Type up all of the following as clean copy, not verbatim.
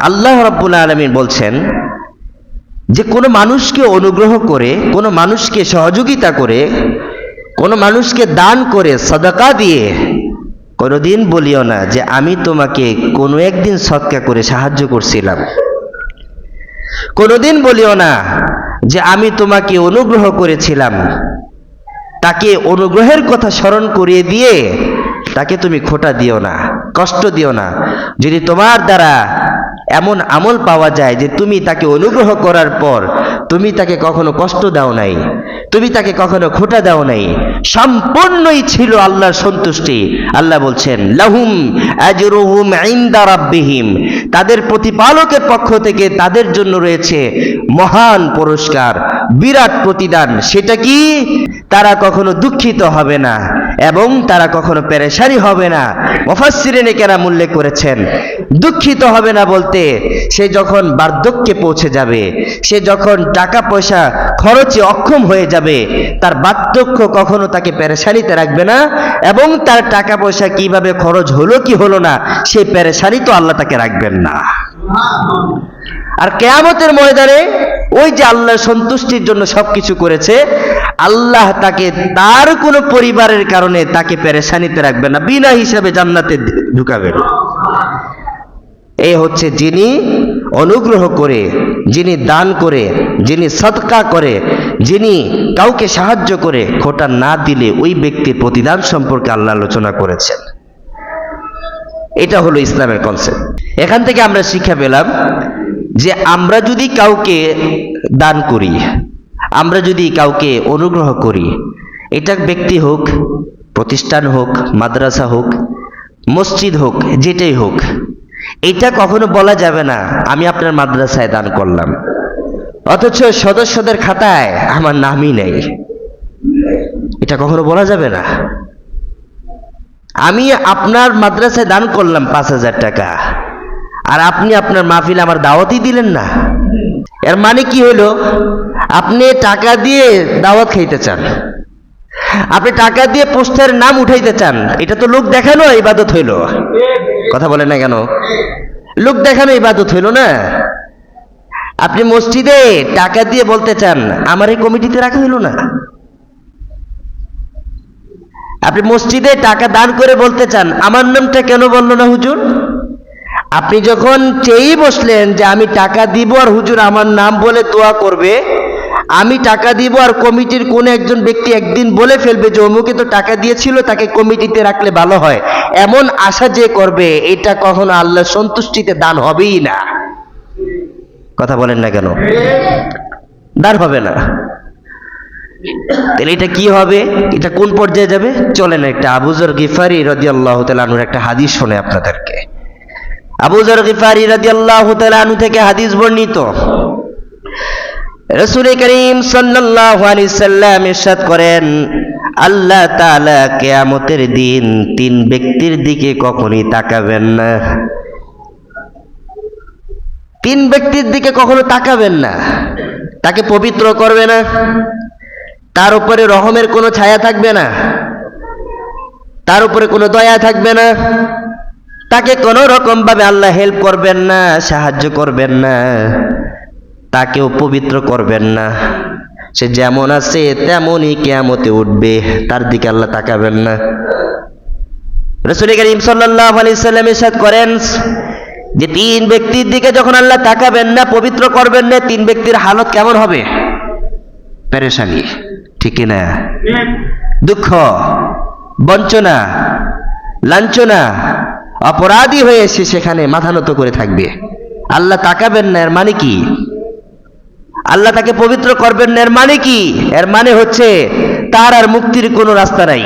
আল্লাহ রাব্বুল আলামিন বলছেন যে কোনো মানুষকে অনুগ্রহ করে, কোনো মানুষকে সহযোগিতা করে, কোনো মানুষকে দান করে, সাদাকা দিয়ে কোনোদিন বলিও না যে আমি তোমাকে কোনো একদিন সদকা করে সাহায্য করছিলাম। কোনোদিন বলিও না যে আমি তোমাকে অনুগ্রহ করেছিলাম। তাকে অনুগ্রহের কথা স্মরণ করিয়ে দিয়ে তাকে তুমি খোঁটা দিও না, কষ্ট দিও না। যদি তোমার দ্বারা এমন আমল পাওয়া যায় যে তুমি তাকে অনুগ্রহ করার পর তুমি তাকে কখনো কষ্ট দাও নাই, তুমি তাকে কখনো খোঁটা দাও নাই, সম্পূর্ণই ছিল আল্লাহর সন্তুষ্টি। আল্লাহ বলছেন লাহুম আজরুহুম ইনদা রাব্বিহিম, তাদের প্রতিপালকের পক্ষ থেকে তাদের জন্য রয়েছে মহান পুরস্কার, বিরাট প্রতিদান। সেটা কি? তারা কখনো দুঃখিত হবে না এবং তারা কখনো পেরেশানি হবে না। মুফাসসিরিনে কেরাম উল্লেখ করেছেন দুঃখিত হবে না বলতে সে যখন বার্ধক্যে পৌঁছে যাবে, সে যখন টাকা পয়সা খরচে অক্ষম হয়ে যাবে, তার বার্ধক্য কখনো তাকে পেরেশানিতে রাখবে না এবং তার টাকা পয়সা কিভাবে খরচ হলো কি হলো না সেই পেরেশানি তো আল্লাহ তাকে রাখবেন না। আর কিয়ামতের ময়দানে ওই যে আল্লাহর সন্তুষ্টির জন্য সবকিছু করেছে, আল্লাহ তাকে তার কোনো পরিবারের কারণে তাকে পেরেশানিতে রাখবেন না, বিনা হিসাবে জান্নাতে ঢুকাবেন। এই হচ্ছে যিনি অনুগ্রহ করে, যিনি দান করে, যিনি সদকা করে, যিনি কাউকে সাহায্য করে, খোঁটা না দিলে ওই ব্যক্তির প্রতিদান সম্পর্কে আল্লাহ আলোচনা করেছেন। এটা হলো ইসলামের কনসেপ্ট। এখান থেকে আমরা শিক্ষা পেলাম যে আমরা যদি কাউকে দান করি, আমরা যদি কাউকে অনুগ্রহ করি, এটা ব্যক্তি হোক, প্রতিষ্ঠান হোক, মাদ্রাসা হোক, মসজিদ হোক, যেটাই হোক, এটা কখনো বলা যাবে না আমি আপনার মাদ্রাসায় দান করলাম অথচ সদস্যদের খাতায় আমার নামই নেই। এটা কখনো বলা যাবে না। আমি আপনার মাদ্রাসায় দান করলাম 5,000 টাকা আর আপনি আপনার মাহফিলে আমার দাওয়াতই দিলেন না। এর মানে কি হলো? আপনি টাকা দিয়ে দাওয়াত খাইতে চান, আপনি টাকা দিয়ে পোস্টারের নাম উঠাইতে চান। এটা তো লোক দেখানো ইবাদত হইল। কথা বলেন না কেন? লোক দেখানো ইবাদত হইল না। আপনি মসজিদে টাকা দিয়ে বলতে চান আমার এই কমিটিতে রাখা হইল না। আপনি মসজিদে টাকা দান করে বলতে চান আমার নামটা কেন বললো না হুজুর? আপনি যখন চেয়েই বসলেন যে আমি টাকা দিব আর হুজুর আমার নাম বলে দোয়া করবে, আমি টাকা দিব আর কমিটির কোন একজন ব্যক্তি একদিন বলে ফেলবে যে অমুকে তো টাকা দিয়েছিল, তাকে কমিটিতে রাখলে ভালো হয়, এমন আশা যে করবে, এটা কখনো আল্লাহর সন্তুষ্টিতে দান হবেই না। কথা বলেন না কেন? দান হবে না। তাহলে এটা কি হবে? এটা কোন পর্যায়ে যাবে? চলেন একটা আবু যর গিফারি রাদিয়াল্লাহু তাআলা আনহুর একটা হাদিস শুনে আপনাদেরকে। আবু যর গিফারি রাদিয়াল্লাহু তাআলা আনহু থেকে হাদিস বর্ণিত, রাসূল করিম সাল্লাল্লাহু আলাইহি সাল্লাম ইরশাদ করেন আল্লাহ তাআলা কিয়ামতের দিন 3 ব্যক্তির দিকে কখনোই তাকাবেন না। 3 ব্যক্তির দিকে কখনো তাকাবেন না। তাকে পবিত্র করবে না, তার উপরে রহমের কোনো ছায়া থাকবে না, তার উপরে কোনো দয়া থাকবে না, তাকে কোনো রকম ভাবে আল্লাহ হেল্প করবেন না, সাহায্য করবেন না, তাকেও পবিত্র করবেন না। সে যেমন আছে তেমনই কিয়ামতে উঠবে, তার দিকে আল্লাহ তাকাবেন না। রাসূল করিম সাল্লাল্লাহু আলাইহি সাল্লাম ইরশাদ করেন যে 3 ব্যক্তির দিকে যখন আল্লাহ তাকাবেন না, পবিত্র করবেন না, 3 ব্যক্তির হালত কেমন হবে? পেরেশানি, ঠিক না? দুঃখ, বঞ্চনা, লাঞ্ছনা, অপরাধী হয়ে সে সেখানে মাথা নত করে থাকবে। আল্লাহ তাকাবেন না এর মানে কি? আল্লাহ তাকে পবিত্র করবেন না এর মানে কি? এর মানে হচ্ছে তার আর মুক্তির কোনো রাস্তা নাই,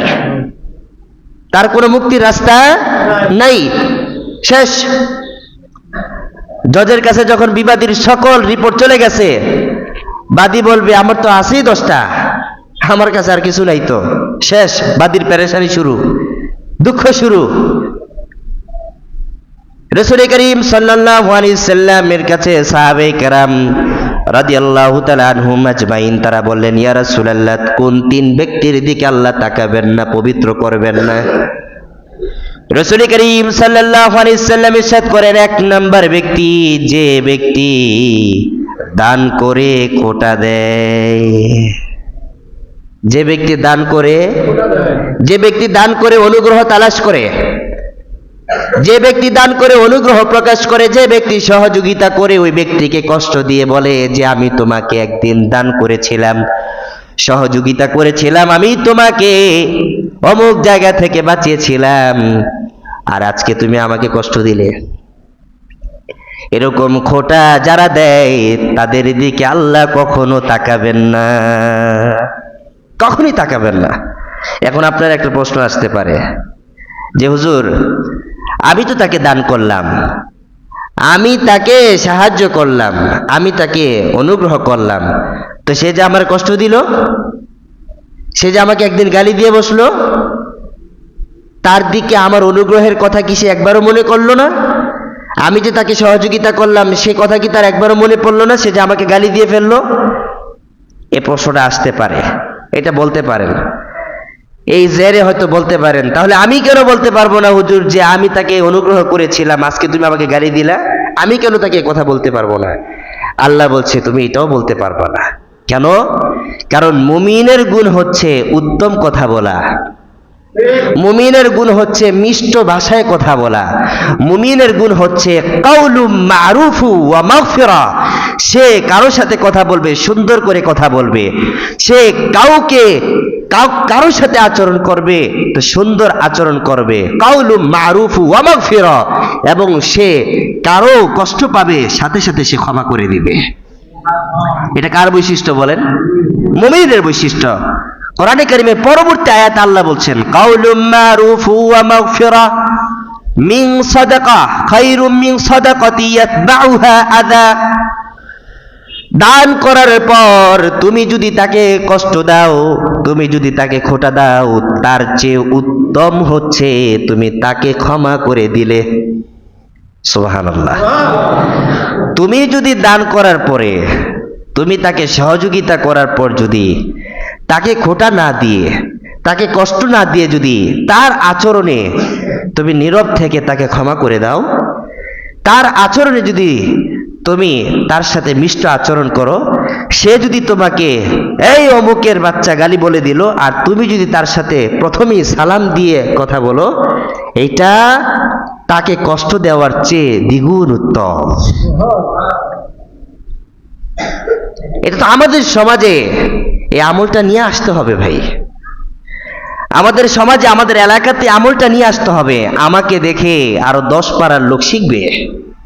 তার কোনো মুক্তির রাস্তা নাই, শেষ। জজের কাছে যখন বিবাদীর সকল রিপোর্ট চলে গেছে, বাদী বলবে আমার তো আছেই 10টা, আমার কাছে আর কিছু নাই, তো শেষ। বাদীর পেরেশানি শুরু, দুঃখ শুরু। রাসূল করিম সাল্লাল্লাহু আলাইহি সাল্লামের কাছে সাহাবে কেরাম রাদিয়াল্লাহু তাআলা আনহুম আজমাইন তারা বললেন ইয়া রাসূলুল্লাহ, কোন 3 ব্যক্তির দিকে আল্লাহ তাকাবেন না, পবিত্র করবেন না? রাসূল করিম সাল্লাল্লাহু আলাইহি সাল্লাম ইরশাদ করেন, এক নাম্বার ব্যক্তি যে ব্যক্তি দান করে খোটা দেয়। যে ব্যক্তি দান করে, যে ব্যক্তি দান করে অনুগ্রহ তালাশ করে, যে ব্যক্তি দান করে অনুগ্রহ প্রকাশ করে, যে ব্যক্তি সহযোগিতা করে ওই ব্যক্তিকে কষ্ট দিয়ে বলে যে আমি তোমাকে একদিন দান করেছিলাম, সহযোগিতা করেছিলাম, আমি তোমাকে অমুক জায়গা থেকে বাঁচিয়েছিলাম, আর আজকে তুমি আমাকে কষ্ট দিলে। এরকম খোটা যারা দেয় তাদের দিকে আল্লাহ কখনো তাকাবেন না, কখনোই তাকাবেন না। এখন আপনার একটা প্রশ্ন আসতে পারে যে হুজুর, আমি তো তাকে দান করলাম, আমি তাকে সাহায্য করলাম, আমি তাকে অনুগ্রহ করলাম, তো সে যে আমার কষ্ট দিল, সে যে আমাকে একদিন গালি দিয়ে বসলো, তার দিকে আমার অনুগ্রহের কথা কি সে একবারও মনে করলো না? আমি যে তাকে সহযোগিতা করলাম সে কথা কি তার একবারও মনে পড়লো না? সে যে আমাকে গালি দিয়ে ফেললো। এ প্রশ্নটা আসতে পারে, এটা বলতে পারেন, এই জেরে হয়তো বলতে পারেন, তাহলে আমি কেন বলতে পারবো না হুজুর যে আমি তাকে অনুগ্রহ করেছিলাম, আজকে তুমি আমাকে গালি দিলা? আমি কেন তাকে কথা বলতে পারবো না? আল্লাহ বলছে তুমি এটাও বলতে পারবা না। কেন? কারণ মুমিনের গুণ হচ্ছে উত্তম কথা বলা, মুমিনের গুণ হচ্ছে মিষ্ট ভাষায় কথা বলা, মুমিনের গুণ হচ্ছে কাউলুম মারুফু ওয়া মাগফিরা। সে কারো সাথে কথা বলবে, সুন্দর করে কথা বলবে, সে কারোর সাথে আচরণ করবে তো সুন্দর আচরণ করবে, কাউলুম মারুফু ওয়া মাগফিরা, এবং সে কারো কষ্ট পাবে সাথে সাথে সে ক্ষমা করে দিবে। এটা কার বৈশিষ্ট্য বলেন? মুমিনের বৈশিষ্ট্য। কোরআনে কারিমে পরবর্তী আয়াতে আল্লাহ বলছেন, কাউলুম মারুফু ওয়া মাগফিরা মিন সাদাকা খায়রুম মিন সাদাকাতি ইয়াতবাউহা আযা। দান করার পর তুমি যদি তাকে কষ্ট দাও, তুমি যদি তাকে খোটা দাও, তার চেয়ে উত্তম হচ্ছে তুমি তাকে ক্ষমা করে দিলে। সুবহানাল্লাহ। তুমি যদি দান করার পরে, তুমি তাকে সহযোগিতা করার পর যদি তাকে খোটা না দিয়ে, তাকে কষ্ট না দিয়ে যদি তার আচরণে তুমি নীরব থেকে তাকে ক্ষমা করে দাও, তার আচরণে যদি তুমি তার সাথে মিষ্ট আচরণ করো, সে যদি তোমাকে এই অমুকের বাচ্চা গালি বলে দিল আর তুমি যদি তার সাথে প্রথমেই সালাম দিয়ে কথা বলো, এটা তাকে কষ্ট দেওয়ার চেয়ে দ্বিগুণ উত্তম। এটা তো আমাদের সমাজে এই আমলটা নিয়ে আসতে হবে ভাই, আমাদের সমাজে আমাদের এলাকাতে আমলটা নিয়ে আসতে হবে। আমাকে দেখে আরো 10 পাড়ার লোক শিখবে,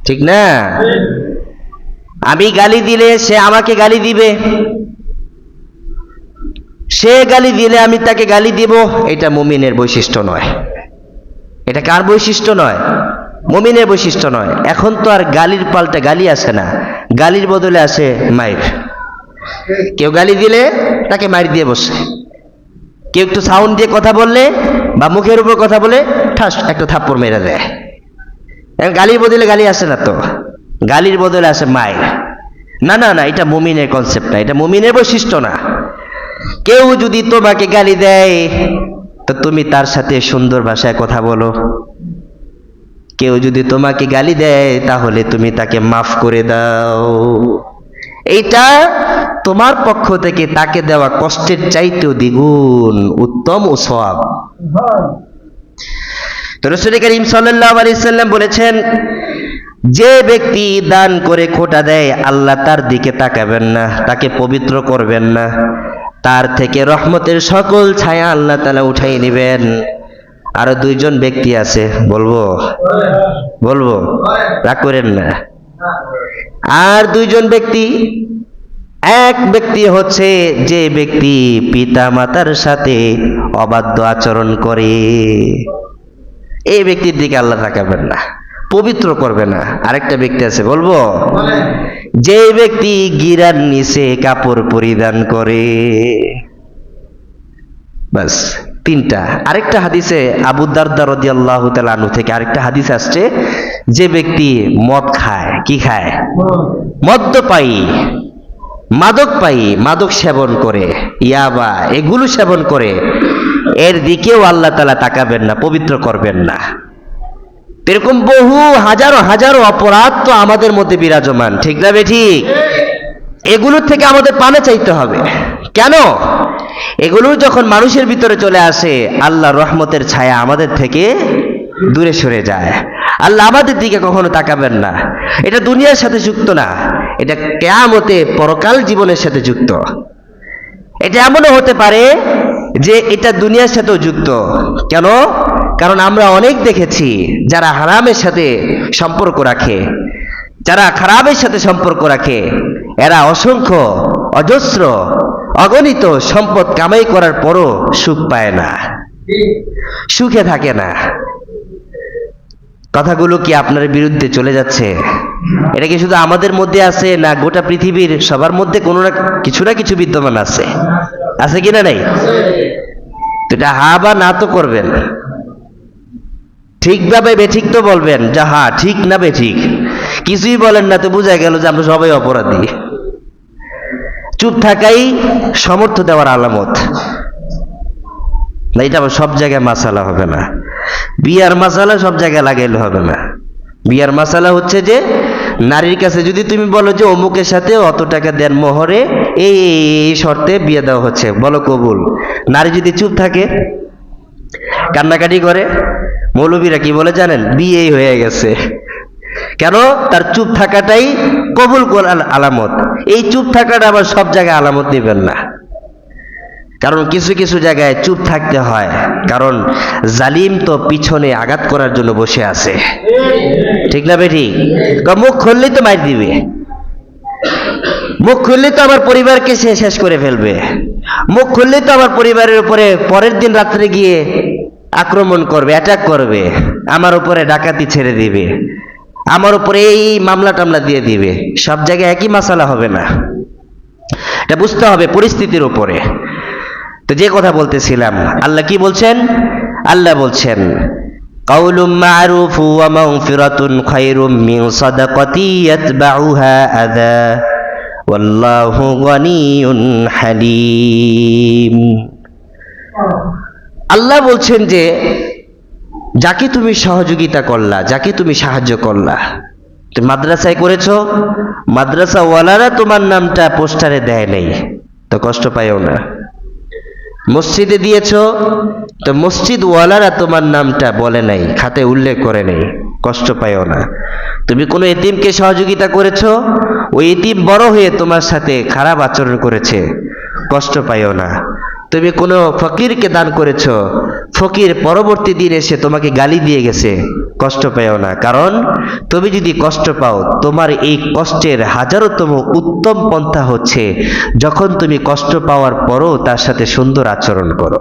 ঠিক না? আমি গালি দিলে সে আমাকে গালি দিবে, সে গালি দিলে আমি তাকে গালি দিব। এটা মুমিনের বৈশিষ্ট্য নয়। এটা কার বৈশিষ্ট্য নয়? মুমিনের বৈশিষ্ট্য নয়। এখন তো আর গালির পাল্টা গালি আসে না, গালির বদলে আসে মাইর। কেউ গালি দিলে তাকে মাইর দিয়ে বসে, কেউ একটু সাউন্ড দিয়ে কথা বললে বা মুখের উপর কথা বলে ঠাস একটা থাপ্পড় মেরে দেয়। গালির বদলে গালি আসে না তো, গালির বদলে আসে মাইর। না না না, এটা মুমিনের কনসেপ্ট না, এটা মুমিনের বৈশিষ্ট্য না। কেউ যদি তোমাকে গালি দেয় তো তুমি তার সাথে সুন্দর ভাষায় কথা বলো, কেউ যদি তোমাকে গালি দেয় তাহলে তুমি তাকে মাফ করে দাও। এইটা তোমার পক্ষ থেকে তাকে দেওয়া কষ্টের চাইতেও দ্বিগুণ উত্তম ও সওয়াব। তো রাসূল করিম সাল্লাল্লাহু আলাইহি সাল্লাম বলেছেন, যে ব্যক্তি দান করে খোটা দেয় আল্লাহ তার দিকে তাকাবেন না, তাকে পবিত্র করবেন না, তার থেকে রহমতের সকল ছায়া আল্লাহ তাআলা উঠাই নেবেন। আরো 2 জন ব্যক্তি আছে, বলবো রাগ করেন না। আর 2 জন ব্যক্তি, এক ব্যক্তি হচ্ছে যে ব্যক্তি পিতা মাতার সাথে অবাধ্য আচরণ করে, এই ব্যক্তির দিকে আল্লাহ তাকাবেন না, পবিত্র করবে না। আরেকটা ব্যক্তি আছে, বলবো, যে ব্যক্তি গিরার নিচে কাপড় পরিধান করে। বাস 3টা। আরেকটা হাদিসে আবু দারদা রাদিয়াল্লাহু তাআলা আনহু থেকে আরেকটা হাদিস আসছে, যে ব্যক্তি মদ খায়, কি খায়? মদ্যপায়ী, মাদক সেবন করে, ইয়াবা এগুলো সেবন করে, এর দিকেও আল্লাহ তাআলা তাকাবেন না, পবিত্র করবেন না। এরকম বহু হাজারো হাজারো অপরাধ তো আমাদের মধ্যে বিরাজমান, ঠিক না বেঠিক? এগুলোর থেকে আমাদের পানা চাইতে হবে। কেন? এগুলো যখন মানুষের ভিতরে চলে আসে, আল্লাহর রহমতের ছায়া আমাদের থেকে দূরে সরে যায়। আল্লাহ আমাদের দিকে কখনো তাকাবেন না। এটা দুনিয়ার সাথে যুক্ত না, এটা কিয়ামতে পরকাল জীবনের সাথে যুক্ত। এটা এমনও হতে পারে যে এটা দুনিয়ার সাথেও যুক্ত। কেন? কারণ আমরা অনেক দেখেছি যারা হারামের সাথে সম্পর্ক রাখে, যারা খারাপের সাথে সম্পর্ক রাখে, এরা অসংখ্য অজস্র অগণিত সম্পদ কামাই করার পরও সুখ পায় না, সুখে থাকে না। কথাগুলো কি আপনার বিরুদ্ধে চলে যাচ্ছে? এটা কি শুধু আমাদের মধ্যে আছে, না গোটা পৃথিবীর সবার মধ্যে কোনো না কিছু বিদ্যমান আছে? আছে কিনা নাই? তো এটা হা বা না তো করবেন, ঠিকভাবে বেঠিক তো বলবেন, যা হ্যাঁ ঠিক না বেঠিক। কিছুই বলেন না তো বোঝা গেল যে আমরা সবাই অপরাধী। চুপ থাকাই সমর্থ দেওয়ার আলামত না। এটা আবার সব জায়গায় মাসালা হবে না। বিয়ার মাসালা সব জায়গায় লাগাইলে হবে না। বিয়ার মাসালা হচ্ছে যে নারীর কাছে যদি তুমি বলো যে অমুকের সাথে অত টাকা দেন মোহরে, এই শর্তে বিয়ে দেওয়া হচ্ছে, বলো কবুল। নারী যদি চুপ থাকে, কান্নাকাটি করে, মৌলবীরা কি বলে জানেন? বিয়েই হয়ে গেছে। কেন? তার চুপ থাকাটাই কবুল করার আলামত। এই চুপ থাকাটা আবার সব জায়গায় আলামত নেবেন না, কারণ কিছু কিছু জায়গায় চুপ থাকতে হয়, কারণ জালিম তো পিছনে আঘাত করার জন্য বসে আছে, ঠিক না বেঠি? মুখ খুললেই তো মার দিবে, মুখ খুললেই তো আমার পরিবারকে সে শেষ করে ফেলবে, মুখ খুললেই তো আমার পরিবারের উপরে পরের দিন রাত্রে গিয়ে আক্রমণ করবে, অ্যাটাক করবে, আমার উপরে ডাকাতি ছেড়ে দিবে, আমার উপরে এই মামলা টামলা দিয়ে দিবে। সব জায়গায় একই মাসালা হবে না, এটা বুঝতে হবে পরিস্থিতির উপরে। তো যে কথা বলতেছিলাম, আল্লাহ কি বলছেন? আল্লাহ বলছেন কাউলুম মারুফু ওয়া মাগফিরাতুন খায়রুম মিন সাদাকাতি ইয়াতবাউহা আযা ওয়াল্লাহু গনিয়ুন হালিম। আল্লাহ বলছেন যে যাকে তুমি সহযোগিতা করলা, যাকে তুমি সাহায্য করলা, তুমি মাদ্রাসায় করেছো, মাদ্রাসাওয়ালারা তোমার নামটা পোস্টারে দেয় নাই, তো কষ্ট পাইও না। মসজিদে দিয়েছো, তো মসজিদওয়ালারা তোমার নামটা বলে নাই, খাতে উল্লেখ করে নাই, কষ্ট পাইও না। তুমি কোনো এতিমকে সহযোগিতা করেছো, ওই এতিম বড় হয়ে তোমার সাথে খারাপ আচরণ করেছে, কষ্ট পাইও না। তুমি কোনো ফকিরকে দান করেছো, ফকির পরবর্তী দিন এসে তোমাকে গালি দিয়ে গেছে, কষ্ট পেও না। কারণ তুমি যদি কষ্ট পাও, তোমার এই কষ্টের হাজারতম উত্তম পন্থা হচ্ছে যখন তুমি কষ্ট পাওয়ার পরও তার সাথে সুন্দর আচরণ করো।